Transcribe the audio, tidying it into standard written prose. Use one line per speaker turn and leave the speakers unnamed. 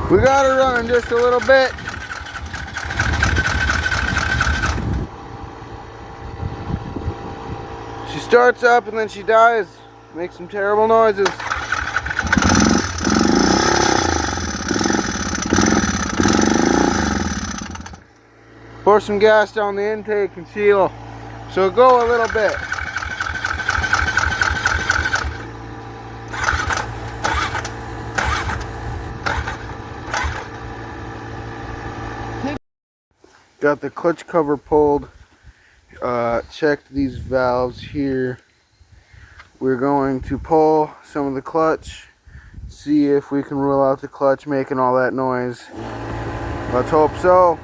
We got her running just a little bit. She starts up and then she dies. Makes some terrible noises. Pour some gas down the intake and she'll go a little bit. Got the clutch cover pulled. Checked these valves here. We're going to pull some of the clutch, see if we can rule out the clutch making all that noise. Let's hope so.